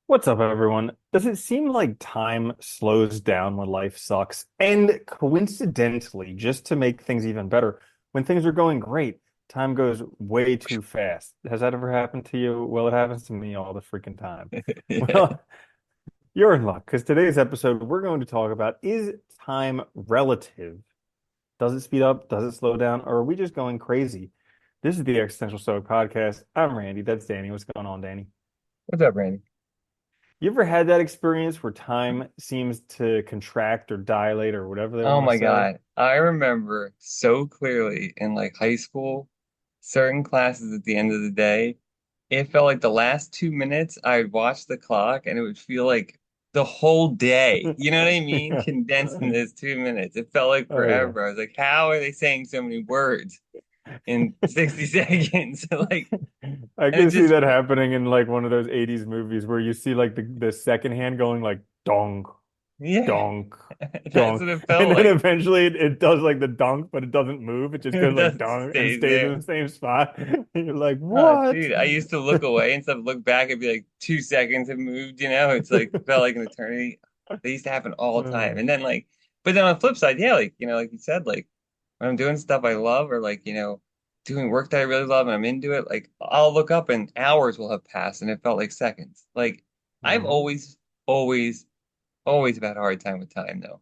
What's up, everyone? Does it seem like time slows down when life sucks? And coincidentally, just to make things even better, when things are going great, time goes way too fast. Has that ever happened to you? Well, it happens to me all the freaking time. Well, you're in luck because today's episode, we're going to talk about is time relative? Does it speed up? Does it slow down? Or are we just going crazy? This is the Existential Stoic podcast. I'm Randy. That's Danny. What's going on, Danny? What's up, Randy? You ever had that experience where time seems to contract or dilate or whatever they Oh want to my say? God. I remember so clearly in like high school, certain classes at the end of the day, it felt like the last 2 minutes I'd watch the clock and it would feel like the whole day. You know what I mean? Condensed in those 2 minutes. It felt like Oh yeah. forever. I was like, how are they saying so many words in 60 seconds? Like, I and it can see just, that happening in like one of those 80s movies where you see like the second hand going like donk, yeah, donk, that's donk. what it And felt then like. eventually it does like the donk, but it doesn't move. It just goes It like doesn't donk and stay stays in there. the same spot. And you're like, Oh, what? dude, I used to look away and stuff, look back, it'd be like 2 seconds have moved, you know? It's like felt like an eternity. They used to happen all the time. Uh, And then like, but then on the flip side, yeah, like, like you said, like when I'm doing stuff I love or like, doing work that I really love and I'm into it, like I'll look up and hours will have passed and it felt like seconds. Like I've mhm. always, always had a hard time with time though.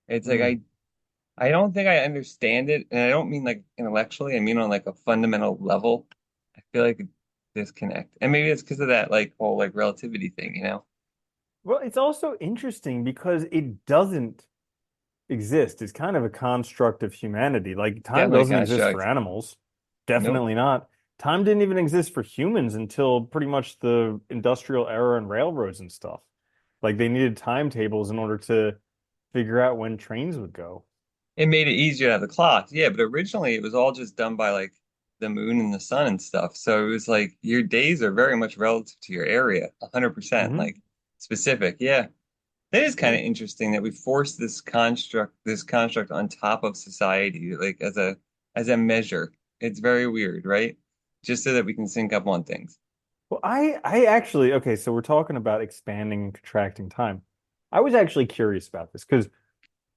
It's like Mm. I don't think I understand it, and I don't mean like intellectually. I mean on like a fundamental level. I feel like a disconnect, and maybe it's because of that like whole like relativity thing, you know? Well, it's also interesting because it doesn't exist. It's kind of a construct of humanity. Like time Definitely a doesn't exist for construct. animals. Nope. Definitely not. Time didn't even exist for humans until pretty much the industrial era and railroads and stuff. Like they needed timetables in order to figure out when trains would go. It made it easier to have the clocks, yeah, but originally it was all just done by like the moon and the sun and stuff. So it was like your days are very much relative to your area, 100%, Hmm. like specific. Yeah. That is kind Yeah. of interesting that we forced this construct on top of society, like as a measure. It's very weird, right? Just so that we can sync up on things. Well, I actually, okay, so we're talking about expanding and contracting time. I was actually curious about this because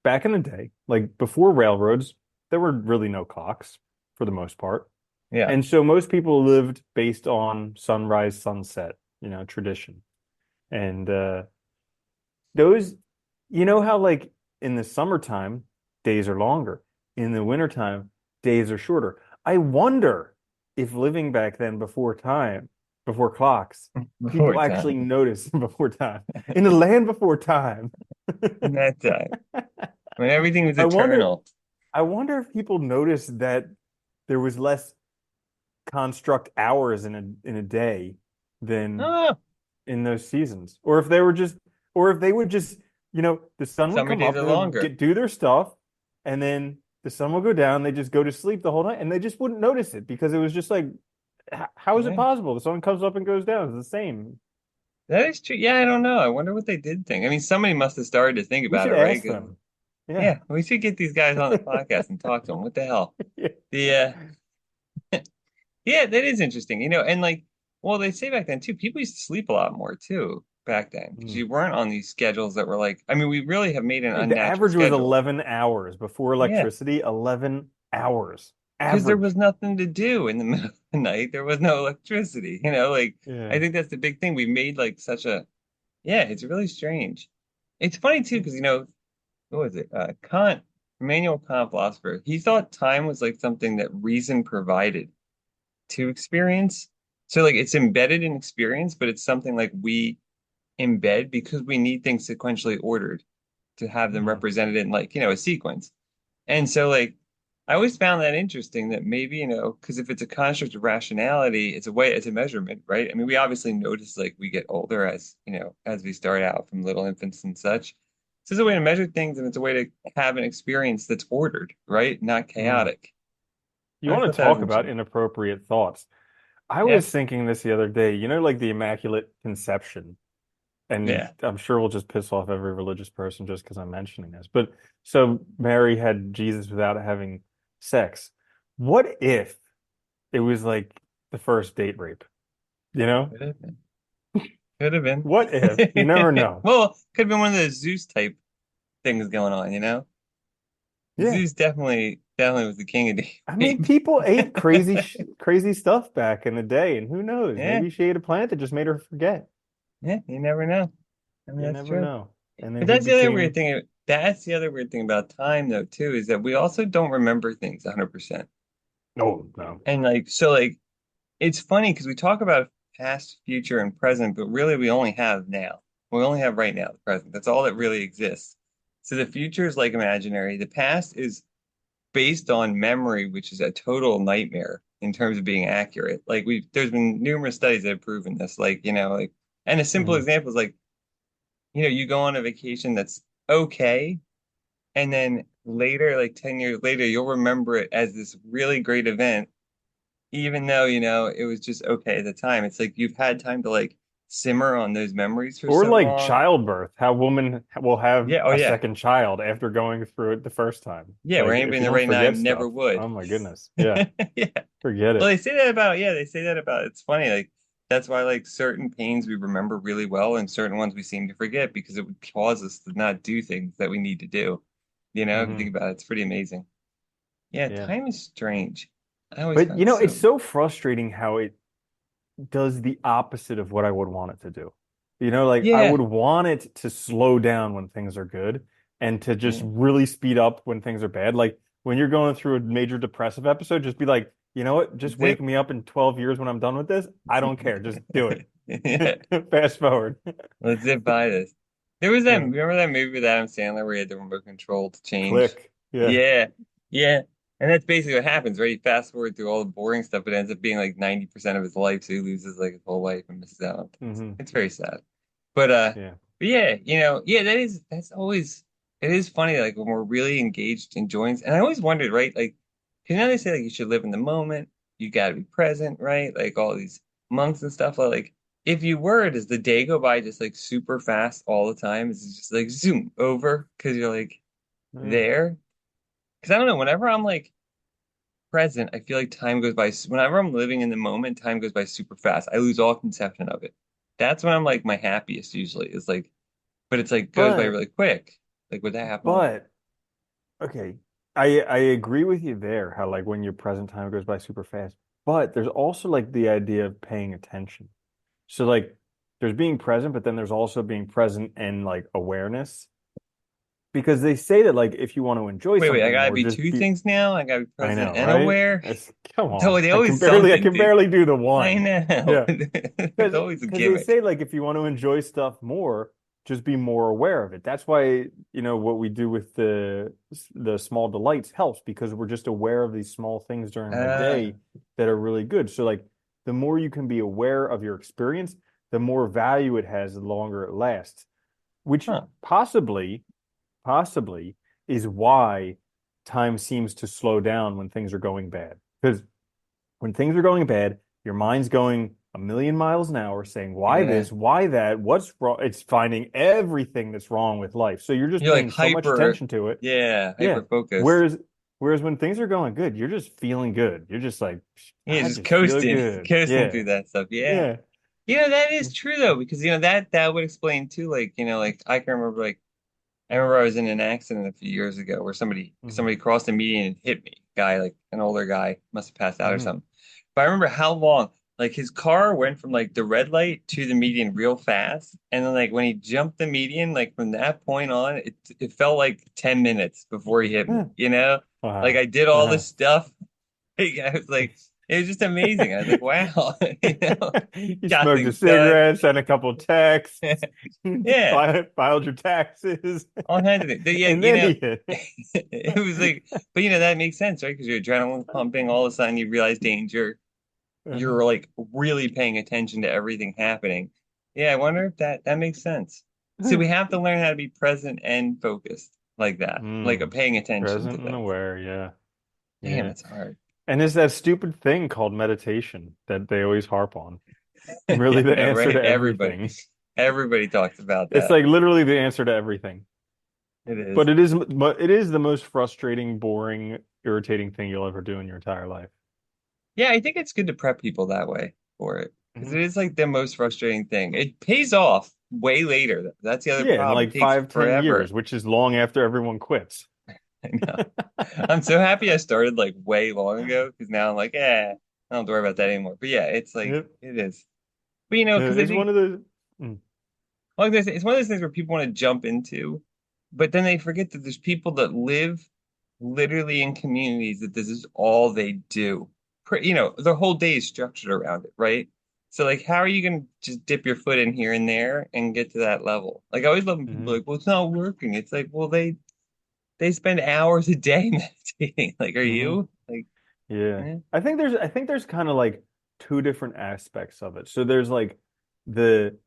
back in the day, like before railroads, there were really no clocks for the most part. Yeah. And so most people lived based on sunrise, sunset, tradition. And those, you know how like in the summertime, days are longer. In the wintertime, days are shorter. I wonder if living back then before time, before clocks, Before people actually time. noticed before time. In a land before time. In that time. When everything was I wonder, eternal. I wonder if people noticed that there was less construct hours in a day than Oh, in those seasons, or if they were just, or if they would just, the sun would summer come days up, are they would longer. get do their stuff, and then the sun would go down. They just go to sleep the whole night, and they just wouldn't notice it because it was just like, how is it Yeah. possible? The sun comes up and goes down. It's the same. That is true. Yeah, I don't know. I wonder what they did think. I mean, somebody must have started to think We about should it, right? ask 'Cause them. Yeah. yeah, we should get these guys on the podcast and talk to them. What the hell? Yeah. The Yeah, that is interesting. And like, well, they say back then too, people used to sleep a lot more too back then because Mm. you weren't on these schedules that were like, I mean, we really have made an Dude, the unnatural average was schedule. 11 hours before Yeah, electricity, 11 hours. because there Average. was nothing to do in the middle of the night. There was no electricity. Like I Yeah. think that's the big thing. We made like such a, yeah, it's really strange. It's funny too because what was it? Kant, Immanuel Kant, philosopher, he thought time was like something that reason provided to experience. So like it's embedded in experience, but it's something like we embed because we need things sequentially ordered to have them Hmm. represented in like, a sequence. And so like I always found that interesting that maybe, because if it's a construct of rationality, it's a measurement, right? I mean, we obviously notice like we get older as we start out from little infants and such. This is a way to measure things and it's a way to have an experience that's ordered, right? Not Hmm. chaotic. You I want thought to that was talk about interesting. inappropriate thoughts. I Yeah. was thinking this the other day, like the Immaculate Conception, and Yeah. I'm sure we'll just piss off every religious person just because I'm mentioning this. But so Mary had Jesus without having sex. What if it was like the first date rape? You know? Could have been. Could have been. What if? You never know. Well, could have been one of those Zeus type things going on, you know? Yeah. Zeus definitely was the king of I mean, deep. people ate crazy stuff back in the day, and who knows? Yeah, Maybe she ate a plant that just made her forget. yeah, you never know. I mean, You that's never true. know. And then But he that's the other weird became, thing. That's the other weird thing about time, though, too, is that we also don't remember things 100%. oh no. And it's funny because we talk about past, future, and present, but really we only have now. We only have right now, the present. That's all that really exists. So the future is like imaginary. The past is based on memory, which is a total nightmare in terms of being accurate. There's been numerous studies that have proven this. And a simple Hmm. example is you go on a vacation that's okay, and then later, like 10 years later, you'll remember it as this really great event, even though, it was just okay at the time. It's like you've had time to simmer on those memories for Or so like long. childbirth, how women will have Yeah, oh a yeah. second child after going through it the first time. Yeah, where Like anybody if in you the don't right forget time never stuff, would. oh my goodness. Yeah, Yeah. forget Well, it. they say that about it's funny. That's why certain pains we remember really well and certain ones we seem to forget because it would cause us to not do things that we need to do. If you Hmm. think about it, it's pretty amazing. Yeah, Yeah. time is strange. I always But found it it's so. so frustrating how it does the opposite of what I would want it to do. Like I Yeah. would want it to slow down when things are good and to just Yeah. really speed up when things are bad. Like when you're going through a major depressive episode, just be like, you know what? Just wake Zip. me up in 12 years when I'm done with this. I don't care. Just do Yeah. it. Fast forward. Let's zip by this. There was that, Yeah. remember that movie with Adam Sandler where he had the remote control to change? Click. Yeah. Yeah. Yeah. And that's basically what happens, right? You fast forward through all the boring stuff, but it ends up being like 90% of his life, so he loses his whole life and misses out on things. Hmm. It's very sad. But uh Yeah. but yeah, yeah, that's always it is funny, like when we're really engaged in joins. And I always wondered, right? Like, 'cause now they say you should live in the moment, you gotta be present, right? Like all these monks and stuff like if you were, does the day go by just super fast all the time? Is it just zoom over because you're Yeah. there? Because I don't know, whenever I'm present, I feel like time goes by. Whenever I'm living in the moment, time goes by super fast. I lose all conception of it. That's when I'm my happiest usually. But it's goes by But really quick. Like, would that happen with you? but okay. I agree with you there, how like when your present time goes by super fast. But there's also like the idea of paying attention. So like there's being present, but then there's also being present and like awareness. Because they say that like if you want to enjoy Wait, I something gotta more, be just two be things now. I gotta be I present know, and right? aware. It's come Oh, on. they always I something can to. barely do the I one. know. Yeah. It's always a Because they gimmick. say like if you want to enjoy stuff more, just be more aware of it. That's why, what we do with the small delights helps because we're just aware of these small things during the Uh, day that are really good. So like the more you can be aware of your experience, the more value it has the longer it lasts, which huh. possibly is why time seems to slow down when things are going bad. Because when things are going bad, your mind's going a million miles an hour saying, why Yeah. this, why that, what's wrong? It's finding everything that's wrong with life. So you're just You're paying so much hyper, attention to it. yeah, Yeah. hyper focused. Whereas when things are going good, you're just feeling good. You're just like, Yeah, I just just feel coasting, good. coasting Yeah. through that stuff. Yeah. Yeah. That is true though, because that would explain too, I can remember I remember I was in an accident a few years ago where Hmm. somebody crossed the median and hit me. Guy, like an older guy, must have passed out or Hmm. something. But I remember how long, his car went from the red light to the median real fast. And then when he jumped the median, from that point on, it felt like 10 minutes before he hit me, Yeah. Like Wow. I did all Uh-huh. this stuff. I was it was just amazing. I was like, wow, You got smoked a things done. cigarette, sent a couple texts, Yeah, filed your taxes, all kinds of things. Yeah, and then he hit. it was but that makes sense, right? Because your adrenaline's pumping. All of a sudden, you realize danger. Uh-huh. You're really paying attention to everything happening. Yeah, I wonder if that makes sense. So we have to learn how to be present and focused like that, Mm. paying attention to Present and things. aware, yeah. Damn, Yeah. it's hard. And there's that stupid thing called meditation that they always harp on. Really I the know, answer right? to everything. Everybody talks about It's that. like literally the answer to everything. It is. But it is the most frustrating, boring, irritating thing you'll ever do in your entire life. Yeah, I think it's good to prep people that way for it. because Mhm. it is like the most frustrating thing. It pays off way later. That's the other Yeah, in problem. It like takes 5, 10 years, forever. which is long after everyone quits. I know. I'm so happy I started like way long ago because now I'm like, I don't have to worry about that anymore. But yeah, it's like Yep. it is. But you know, because I It's one think of the. Mm, like this, it's one of those things where people want to jump into, but then they forget that there's people that live literally in communities that this is all they do. You know, their whole day is structured around it, right? So like, how are you going to just dip your foot in here and there and get to that level? Like, I always love when people are mhm, like, well, it's not working. It's like, well, they spend hours a day meditating. Like, are mhm. you? Like, Yeah. eh? I think there's kind of like two different aspects of it. So there's like the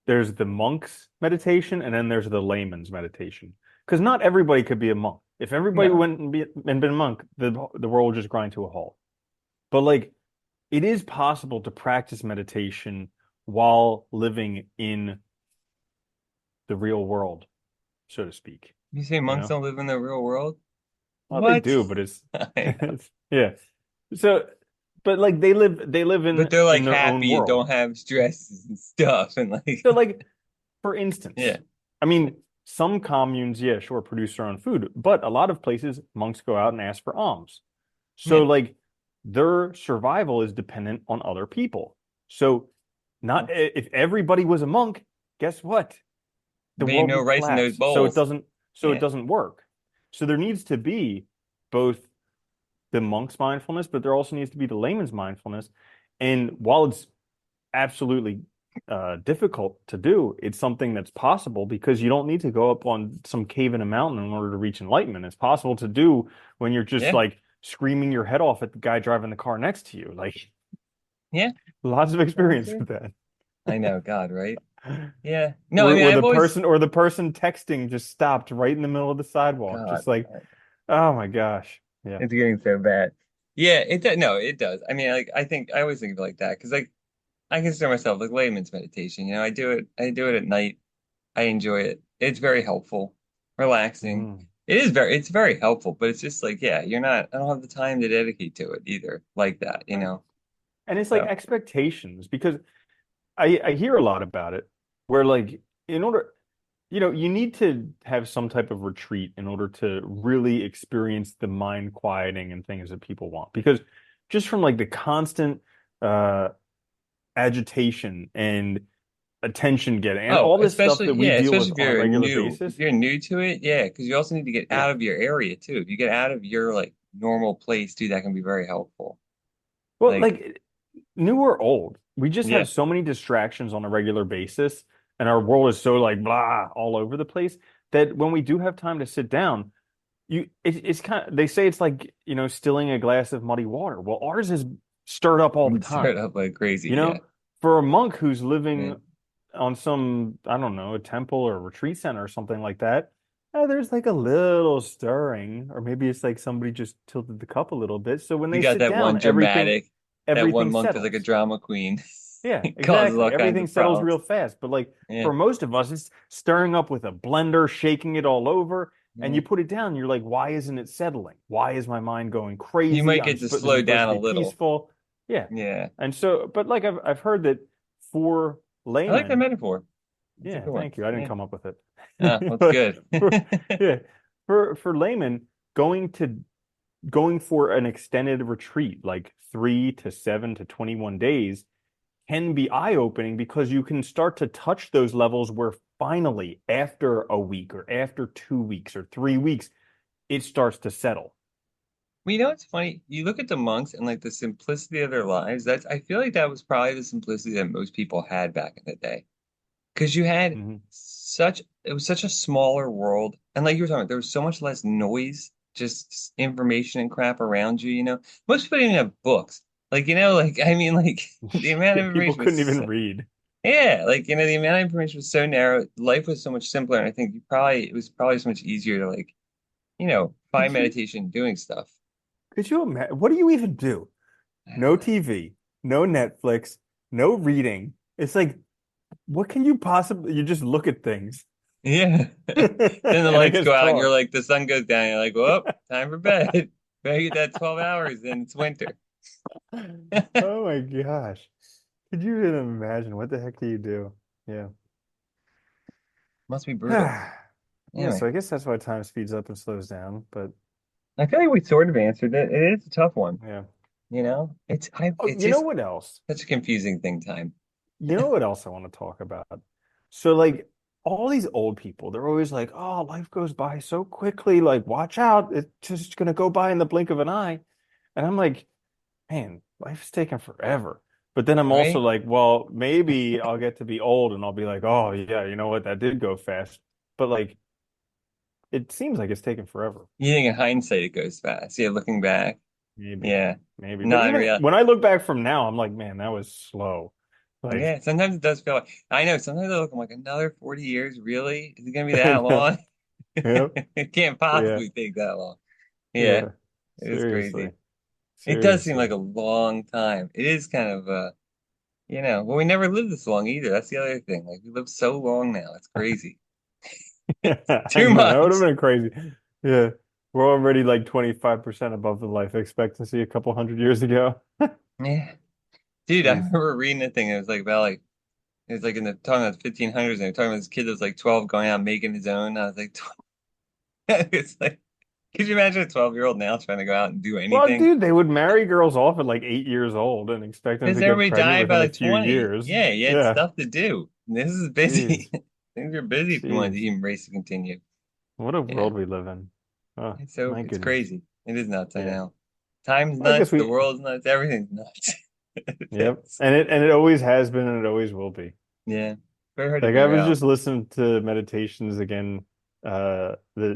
there's the monk's meditation and then there's the layman's meditation. Because not everybody could be a monk. If everybody No. went and been a monk, the world would just grind to a halt. But like it is possible to practice meditation while living in the real world, so to speak. You say You monks know? don't live in the real world? Well, they What? do, but it's, I know. yeah. So, but like they live But they're in like their own happy and world. don't have stresses and stuff and like, So like for instance, yeah. I mean, some communes, yeah, sure, produce their own food, but a lot of places monks go out and ask for alms. So Yeah. like their survival is dependent on other people. So not if everybody was a monk, guess what? The There ain't world no would rice in those collapse. bowls. So it Yeah. doesn't work. So there needs to be both the monk's mindfulness, but there also needs to be the layman's mindfulness. And while it's absolutely difficult to do, it's something that's possible because you don't need to go up on some cave in a mountain in order to reach enlightenment. It's possible to do when you're just Yeah. like screaming your head off at the guy driving the car next to you. Like Yeah. lots of experience Honestly. with that. I know, God, right? Yeah. No, I Or, mean, or I've the always, person or the person texting just stopped right in the middle of the sidewalk, God, just like, oh my gosh. Yeah. it's getting so bad. Yeah, it does. No, it does. I mean, like, I think I always think of it like that because, like, I consider myself like layman's meditation. You know, I do it at night. I enjoy it. It's very helpful, relaxing. Mhm. It's very helpful, but it's just like, yeah, I don't have the time to dedicate to it either, like that, you Right. know? And it's like So, expectations because I hear a lot about it where like in order you need to have some type of retreat in order to really experience the mind quieting and things that people want because just from like the constant uh agitation and attention getting and oh, all this stuff that we deal especially with on a regular if basis. you're new to it, yeah, because you also need to get Yeah. out of your area too. If you get out of your like normal place too, that can be very helpful. Well, Like, like new or old, we just yeah. have so many distractions on a regular basis, and our world is so like blah all over the place that when we do have time to sit down, it's kind of they say it's like, stilling a glass of muddy water. Well, ours is stirred up all the Start time. up like crazy, You yeah. know, for a monk who's living Yeah. on some, I don't know, a temple or a retreat center or something like that, there's like a little stirring, or maybe it's like somebody just tilted the cup a little bit. So when You they got sit that down, one dramatic, that one everything monk is like a settles. drama queen. Yeah, It causes exactly. all kinds Everything of settles problems. real fast. But like Yeah. for most of us, it's stirring up with a blender, shaking it all over, and Yeah. you put it down. You're like, why isn't it settling? Why is my mind going You crazy? might get to This is slow supposed down to a be little. peaceful. Yeah. Yeah. And so, but like I've heard that for I like that laymen, metaphor. That's a yeah, good one. thank you. I didn't Yeah. come up with it. Ah, that's But good. for yeah, for laymen, going for an extended retreat, like 3 to 7 to 21 days, can be eye-opening because you can start to touch those levels where finally, after a week or after 2 weeks or 3 weeks, it starts to settle. Well, you know what's funny? You look at the monks and like the simplicity of their lives. I feel like that was probably the simplicity that most people had back in the day. Because you had Hmm. it was such a smaller world. And like you were talking about, there was so much less noise, just information and crap around you, you know. Most people didn't have books. Like, you know, like I mean, like the amount of People information couldn't was even read. yeah, like you know, the amount of information was so narrow. Life was so much simpler, and I think it was probably so much easier to like, find Could you meditation doing stuff. could you imagine what do you even do? I don't No know. TV, no Netflix, no reading. It's like, what can you possibly you just look at things Yeah. Then the and I lights guess go out and you're talk. like the sun goes down, you're like, well, time for bed. Better get that 12 hours and it's winter. Oh my gosh. Could you even imagine? What the heck do you do? Yeah. Must be brutal. Yeah, Anyway, so I guess that's why time speeds up and slows down. But I feel like we sort of answered it. It is a tough one. yeah. Oh, It's you know just what else? such a confusing thing, time. You know what else I want to talk about? So like all these old people, they're always like, "Oh, life goes by so quickly. Like, watch out. It's just gonna go by in the blink of an eye." And I'm like, man, life's taking forever. But then I'm also Right? like, well, maybe I'll get to be old and I'll be like, oh yeah, you know what? That did go fast. But like it seems like it's taking forever. You think in hindsight it goes fast. Yeah, looking back. Maybe. Yeah. Maybe. But Not in even real. when I look back from now, I'm like, man, that was slow. Like, Yeah, sometimes it does feel like I know, sometimes I look, I'm like, another 40 years, really? Is it gonna be I that know. long? Yep. It can't Yeah. possibly take that long. Yeah, Yeah. it is Seriously. crazy. It does seem like Seriously. a long time. It is kind of well, we never lived this long either. That's the other thing. Like we live so long now. It's crazy. It's Yeah, I too know. That would have much. been crazy. Yeah. We're already like 25% above the life expectancy a couple hundred years ago. Yeah. Dude, I Jeez. remember reading a thing. It was like about like it was like in the talking about the 1500s, and they're talking about this kid that was like 12 going out making his own. I was like, it's like, could you imagine a 12-year-old now trying to go out and do Well, anything? dude, they would marry girls off at like 8 years old and expect them Because to get everybody pregnant died by within a like few 20. years. Yeah, you had Yeah. stuff to do. And this is busy. Jeez. Things are busy if you want the Jeez. human race to continue. What a Yeah. world we live in. Oh, It's so my it's goodness. crazy. It is nuts, I Yeah. know. Time's Well, I guess nuts, the we, world's nuts, everything's nuts. yep. It's, And it always has been and it always will be. yeah. Very hard to Like I figure was out. just listening to meditations again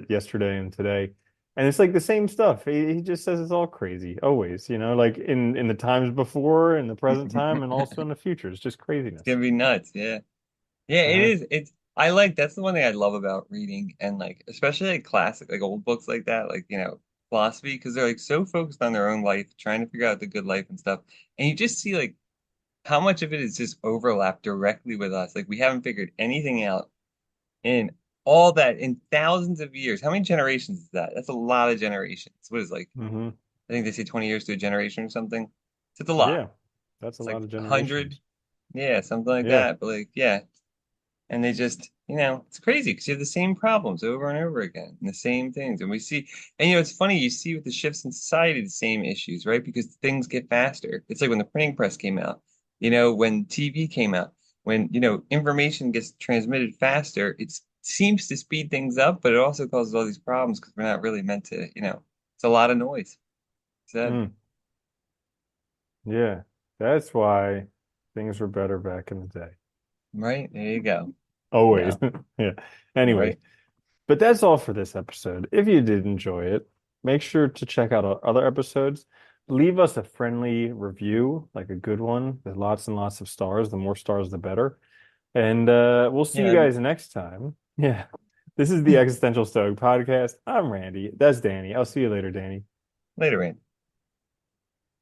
yesterday and today. And it's like the same stuff. He just says it's all crazy, always, like in the times before, in the present time, and also in the future. It's just It's craziness. gonna be nuts, yeah. Yeah, it Uh-huh. is. It's I like that's the one thing I love about reading and like especially like classic like old books like that, like philosophy, because they're like so focused on their own life, trying to figure out the good life and stuff. And you just see like how much of it is just overlapped directly with us. Like we haven't figured anything out in all that in thousands of years. How many generations is that? That's a lot of generations. What is like Hmm. I think they say 20 years to a generation or something. So it's a lot. Yeah. That's a It's lot like of 100, generations. yeah, something like Yeah. that. But like, yeah. And they just, it's crazy because you have the same problems over and over again, and the same things. And we see, and it's funny, you see with the shifts in society, the same issues, right? Because things get faster. It's like when the printing press came out, when TV came out, when, information gets transmitted faster, it seems to speed things up, but it also causes all these problems because we're not really meant to, it's a lot of noise. Said, Mm. Yeah. That's why things were better back in the day. right? There you go. Always. No, Yeah. Anyways, right? but that's all for this episode. If you did enjoy it, make sure to check out our other episodes. Leave us a friendly review, like a good one, with lots and lots of stars. The more stars, the better. And we'll see Yeah, you that'd be guys cool. next time. Yeah. This is the Existential Stoic podcast. I'm Randy. That's Danny. I'll see you later, Danny. Later, Rand.